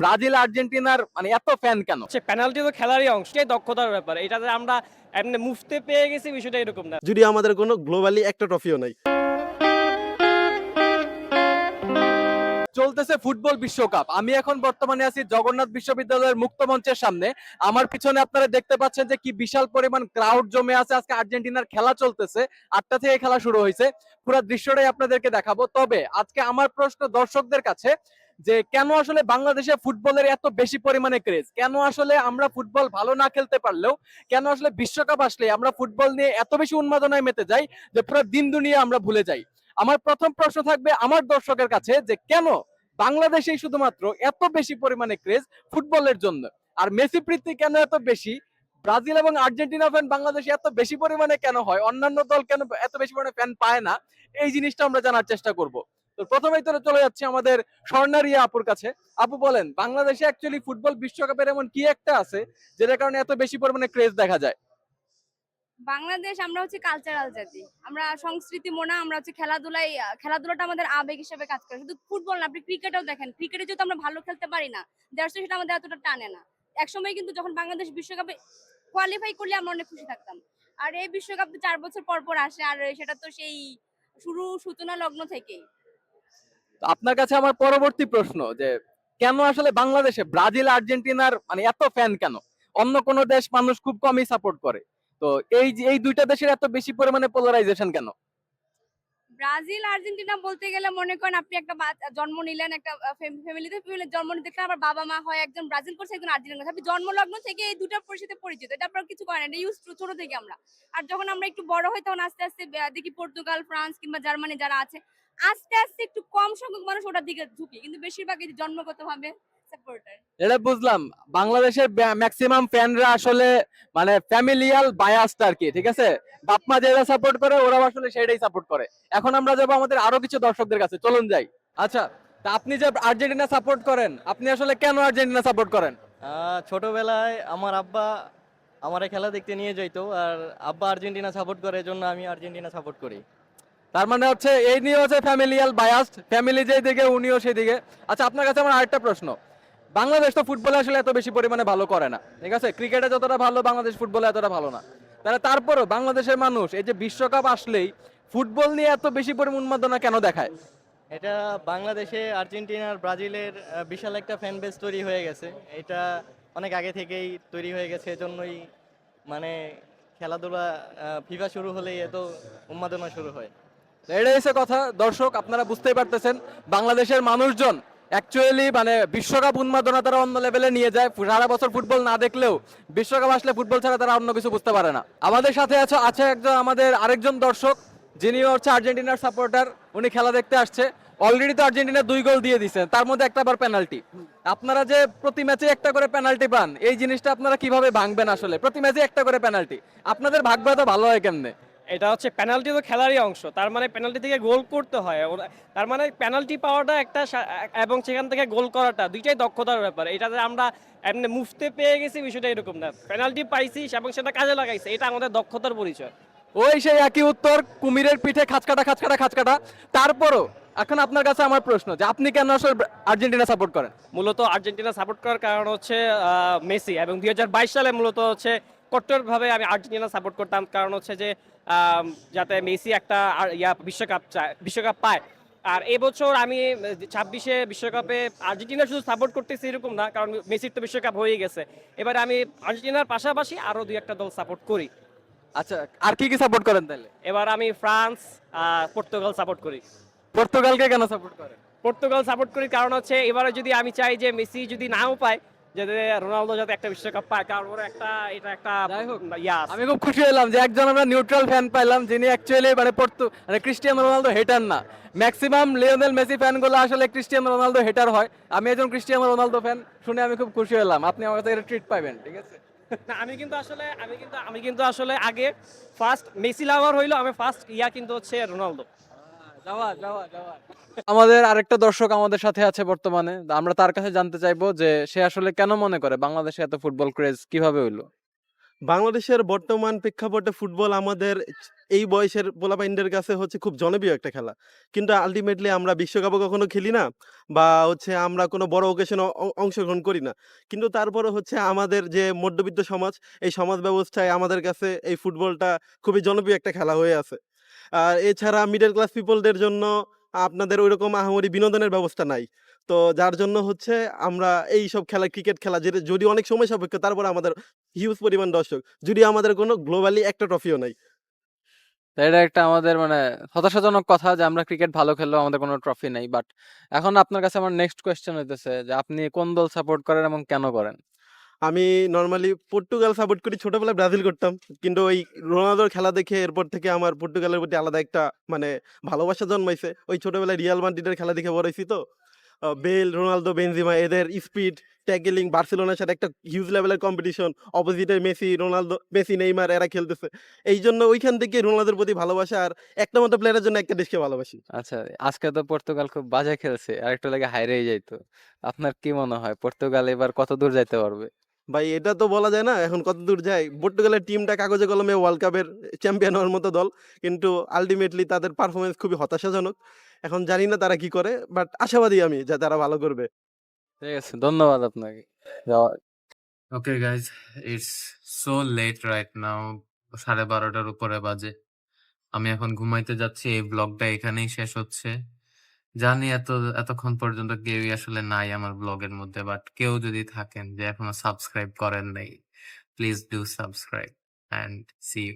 Brazil আর্জেন্টিনার মানে এত ফ্যান কেন? পেনাল্টি তো খেলারই অংশ, এটাই দক্ষতার ব্যাপার। এটাতে আমরা এমনি মুফতে পেয়ে গেছি, বিষয়টা এরকম না। যদিও আমাদের কোনো গ্লোবালি একটা ট্রফিও নাই। চলতেছে ফুটবল বিশ্বকাপ। আমি এখন বর্তমানে আছি জগন্নাথ বিশ্ববিদ্যালয়ের মুক্ত মঞ্চের সামনে। আমার পিছনে আপনারা দেখতে পাচ্ছেন যে কি বিশাল পরিমাণ ক্রাউড জমে আছে। আজকে আর্জেন্টিনার খেলা চলতেছে, 8টা থেকে খেলা শুরু হয়েছে। পুরো দৃশ্যটাই আপনাদেরকে দেখাবো। তবে আজকে আমার প্রশ্ন দর্শকদের কাছে যে কেন আসলে বাংলাদেশে ফুটবলের এত বেশি পরিমাণে ক্রেজ, কেন আসলে আমরা ফুটবল ভালো না খেলতে পারলেও কেন আসলে বিশ্বকাপ আসলে আমরা ফুটবল নিয়ে এত বেশি উন্মাদনায় মেতে যাই যে পুরো দিন দুনিয়া আমরা ভুলে যাই। আমার প্রথম প্রশ্ন থাকবে আমার দর্শকের কাছে যে কেন বাংলাদেশেই শুধুমাত্র এত বেশি পরিমাণে ক্রেজ ফুটবলের জন্য, আর মেসি প্রীতি কেন এত বেশি, ব্রাজিল এবং আর্জেন্টিনা ফ্যান বাংলাদেশে এত বেশি পরিমাণে কেন হয়, অন্যান্য দল কেন এত বেশি পরিমাণে ফ্যান পায় না, এই জিনিসটা আমরা জানার চেষ্টা করব। তো প্রথমেই তো চলে যাচ্ছি আমাদের স্বর্ণারিয়া আপুর কাছে। আপু বলেন, বাংলাদেশে অ্যাকচুয়ালি ফুটবল বিশ্বকাপের এমন কি একটা আছে যেটার কারণে এত বেশি পরিমাণে ক্রেজ দেখা যায়? বাংলাদেশ আমরা হচ্ছে কালচারাল জাতি, আমরা সংস্কৃতি মোনা, আমরা হচ্ছে খেলাধুলাটা আমাদের আবেগ হিসেবে কাজ করে। শুধু ফুটবল না, আপনি ক্রিকেটও দেখেন, ক্রিকেটে যেহেতু আমরা ভালো খেলতে পারি না, দ্যাটস সেটা আমাদের এতটা টানে না। একসময় কিন্তু যখন বাংলাদেশ বিশ্বকাপে কোয়ালিফাই করলে আমরা অনেক খুশি থাকতাম। আর এই বিশ্বকাপ তো 4 বছর পর পর আসে, আর সেটা তো সেই সূচনা লগ্ন থেকেই। তো আপনার কাছে আমার পরবর্তী প্রশ্ন যে কেন আসলে বাংলাদেশে ব্রাজিল আর্জেন্টিনার মানে এত ফ্যান কেন? অন্য কোন দেশ মানুষ খুব কমই সাপোর্ট করে, তো এই যে এই দুইটা দেশের এত বেশি পরিমাণে পোলারাইজেশন কেন? ব্রাজিল আর্জেন্টিনা বলতে গেলে মনে করেন আপনি একটা জন্ম নিলেন একটা ফ্যামিলিতে, জন্ম নিতে দেখলেন আবার বাবা মা হয় একজন ব্রাজিল করছে একজন আর্জেন্টিনা করছে, আপনি জন্মলগ্ন থেকে এই দুটার সাথে পরিচিত, এটা আপনার কিছু করেন, এটা ইউজ টু ছোট থেকে আমরা। আর যখন আমরা একটু বড় হই তখন আস্তে আস্তে দেখি পর্তুগাল, ফ্রান্স কিংবা জার্মানি যারা আছে, আস্তে আস্তে একটু কম সংখ্যক মানুষ ওটার দিকে ঝুঁকি, কিন্তু বেশিরভাগ এই যে জন্মগত ভাবে সাপোর্টার। এটা বুঝলাম, বাংলাদেশের ম্যাক্সিমাম ফ্যানরা আসলে মানে ফ্যামিলিয়াল বায়াসড আর কি, ঠিক আছে? বাপ মা যেটা সাপোর্ট করে ওরাও আসলে সেটাই সাপোর্ট করে। এখন আমরা যাবো আমাদের আরো কিছু দর্শকদের কাছে, চলুন যাই। আচ্ছা, তা আপনি যে আর্জেন্টিনা সাপোর্ট করেন, আপনি আসলে কেন আর্জেন্টিনা সাপোর্ট করেন? ছোটবেলায় আমার আব্বা আমারে খেলা দেখতে নিয়ে যাইতো, আর আব্বা আর্জেন্টিনা সাপোর্ট করে, এজন্য আমি আর্জেন্টিনা সাপোর্ট করি। তার মানে হচ্ছে এই নিয়ে হচ্ছে ফ্যামিলিয়াল বায়াসড, ফ্যামিলি যেদিকে উনিও সেদিকে। আচ্ছা, আপনার কাছে আমার আরেকটা প্রশ্ন। বাংলাদেশ তো ফুটবলে আসলে এত বেশি পরিমাণে ভালো করে না, ঠিক আছে? ক্রিকেটে যতটা ভালো বাংলাদেশ ফুটবলে এতটা ভালো না। তাহলে তারপরও বাংলাদেশের মানুষ এই যে বিশ্বকাপ আসলেই ফুটবল নিয়ে এত বেশি পরিমাণ উন্মাদনা কেন দেখায়? এটা বাংলাদেশে আর্জেন্টিনার ব্রাজিলের বিশাল একটা ফ্যান বেস তৈরি হয়ে গেছে। এটা অনেক আগে থেকেই তৈরি হয়ে গেছে, এজন্যই মানে খেলাধুলা ফিফা শুরু হলেই এত উন্মাদনা শুরু হয়। তো এটাই হচ্ছে কথা। দর্শক, আপনারা বুঝতেই পারতেছেন বাংলাদেশের মানুষজন অ্যাকচুয়ালি মানে বিশ্বকাপ উন্মাদনা তারা অন্য লেভেলে নিয়ে যায়। সারা বছর ফুটবল না দেখলেও বিশ্বকাপ আসলে ফুটবল ছাড়া তারা অন্য কিছু বুঝতে পারে না। আমাদের সাথে আছে একজন আমাদের আরেকজন দর্শক, যিনি হচ্ছে আর্জেন্টিনার সাপোর্টার। উনি খেলা দেখতে আসছে। অলরেডি তো আর্জেন্টিনা 2 গোল দিয়ে দিছে, তার মধ্যে একটা আবার পেনাল্টি। আপনারা যে প্রতি ম্যাচে একটা করে পেনাল্টি পান, এই জিনিসটা আপনারা কিভাবে ভাঙবেন? আসলে প্রতি ম্যাচে একটা করে পেনাল্টি, আপনাদের ভাগ্য তো ভালো হয় কেমনে? এটা হচ্ছে পেনাল্টি তো খেলারই অংশ, তার মানে পেনাল্টি থেকে গোল করতে হয় তার মানে পেনাল্টি পাওয়াটা একটা এবং সেখান থেকে গোল করাটা দুইটাই দক্ষতার ব্যাপার। এটাতে আমরা এমনি মুফতে পেয়ে গেছি, বিষয়টা এরকম না। পেনাল্টি পাইছি এবং সেটা কাজে লাগাইছে, এটা আমাদের দক্ষতার পরিচয়। ওই সেই একই উত্তর, কুমিরের পিঠে খাঁচকাটা খাঁচকাটা খাঁচকাটা। তারপরও এখন আপনার কাছে আমার প্রশ্ন যে আপনি কেন আসলে আর্জেন্টিনা সাপোর্ট করেন? মূলত আর্জেন্টিনা সাপোর্ট করার কারণ হচ্ছে মেসি, এবং 2022 সালে মূলত হচ্ছে কট্টরভাবে আমি আর্জেন্টিনা সাপোর্ট করতাম, কারণ হচ্ছে যে যাতে মেসি একটা বিশ্বকাপ পায়। আর এবছর আমি 26-এ বিশ্বকাপে আর্জেন্টিনা শুধু সাপোর্ট করতেছি এরকম না, কারণ মেসির তো বিশ্বকাপ হয়ে গেছে। এবারে আমি আর্জেন্টিনার পাশাপাশি আরো 2-1টা দল সাপোর্ট করি। আচ্ছা, আর কি কি সাপোর্ট করেন তাহলে? এবার আমি ফ্রান্স, পর্তুগাল সাপোর্ট করি। পর্তুগালকে কেন সাপোর্ট করেন? পর্তুগাল সাপোর্ট করি কারণ হচ্ছে এবারে যদি আমি চাই যে মেসি যদি নাও পায়, যাতে রোনালদো যাতে একটা বিশ্বকাপ পায়, কারণ ওরা এটা একটা যাই হোক, ইয়াস। আমি খুব খুশি হলাম যে একজন আমরা নিউট্রাল ফ্যান পাইলাম, যিনি অ্যাকচুয়ালি মানে ক্রিস্টিয়ানো রোনালদো হেটার না। ম্যাক্সিমাম লিওনেল মেসি ফ্যান গুলো আসলে ক্রিস্টিয়ানো রোনালদো হেটার হয়। আমি একজন ক্রিস্টিয়ানো রোনালদো ফ্যান, শুনে আমি খুব খুশি হলাম। আপনি আমার কাছে ট্রিট পাবেন, ঠিক আছে? না, আমি কিন্তু আসলে আগে ফার্স্ট মেসি লাভার হইলো, আমি ফার্স্ট কিন্তু হচ্ছে রোনালদো। যাওয়া যাওয়া যাওয়া। আমাদের আরেকটা দর্শক আমাদের সাথে আছে বর্তমানে, আমরা তার কাছে জানতে চাইবো যে সে আসলে কেন মনে করে বাংলাদেশে এত ফুটবল ক্রেজ কিভাবে হইলো। বাংলাদেশের বর্তমান প্রেক্ষাপটে ফুটবল আমাদের এই বয়সের পোলাপাইনদের কাছে হচ্ছে খুব জনপ্রিয় একটা খেলা। কিন্তু আল্টিমেটলি আমরা বিশ্বকাপে কখনো খেলি না বা হচ্ছে আমরা কোনো বড় অকেশনে অংশগ্রহণ করি না। কিন্তু তারপরেও হচ্ছে আমাদের যে মধ্যবিত্ত সমাজ, এই সমাজ ব্যবস্থায় আমাদের কাছে এই ফুটবলটা খুবই জনপ্রিয় একটা খেলা হয়ে আছে। আর এছাড়া মিডল ক্লাস পিপলদের জন্য আপনাদের ঐরকম আহামরি বিনোদনের ব্যবস্থা নাই। তো যার জন্য হচ্ছে আমরা এইসব খেলা ক্রিকেট খেলা যেটা যদিও অনেক সময় সাপেক্ষ তারপরে আমাদের হিউজ পরিমাণ দর্শক। যদিও আমাদের কোনো গ্লোবালি একটা ট্রফিও নাই। তো এটা একটা আমাদের মানে হতাশাজনক কথা যে আমরা ক্রিকেট ভালো খেললেও আমাদের কোনো ট্রফি নাই। বাট এখন আপনার কাছে আমার নেক্সট কোয়েশ্চেন হইতেছে যে আপনি কোন দল সাপোর্ট করেন এবং কেন করেন? আমি নরমালি পর্তুগাল সাপোর্ট করি। ছোটবেলায় ব্রাজিল করতাম। কিন্তু ওই রোনালদোর খেলা দেখে এরপর থেকে আমার পর্তুগালের প্রতি আলাদা একটা মানে ভালোবাসা জন্মাইছে। ওই ছোটবেলায় রিয়াল মাদ্রিদের খেলা দেখে বড় হইছি তো। বেল, রোনালদো, বেনজেমা এদের স্পিড, ট্যাকলিং বার্সেলোনার সাথে একটা হিউজ লেভেলের কম্পিটিশন। অপোজিটে মেসি, রোনালদো, মেসি, নেইমার এরা খেলতেছে। এইজন্য ওইখান থেকে রোনালদোর প্রতি ভালোবাসা আর একটা মাত্র প্লেয়ারের জন্য একটা দেশকে ভালোবাসি। আচ্ছা, আজকে তো পর্তুগাল খুব বাজে খেলছে। আরেকটু লাগে হাইরেই যাইতো। আপনার কি মনে হয় পর্তুগাল এবার কতদূর যাইতে পারবে? ভাই এটা তো বলা যায় না এখন কতদূর যায়। পর্তুগালের টিমটা কাগজে কলমে ওয়ার্ল্ড কাপের চ্যাম্পিয়ন হওয়ার মতো দল। কিন্তু আল্টিমেটলি তাদের পারফরম্যান্স খুবই হতাশাজনক। এখন জানি না তারা কি করে। বাট আশাবাদী আমি যে তারা ভালো করবে। ঠিক আছে, ধন্যবাদ আপনাকে। যাওয়া Okay, guys, it's so late right now. 12:30টার উপরে বাজে। আমি এখন ঘুমাইতে যাচ্ছি। এই ব্লগটা এখানেই শেষ হচ্ছে। জানি এতক্ষণ পর্যন্ত কেউই আসলে নাই আমার ব্লগের মধ্যে। বাট কেউ যদি থাকেন যে এখনো সাবস্ক্রাইব করেন নাই, please do subscribe and see you.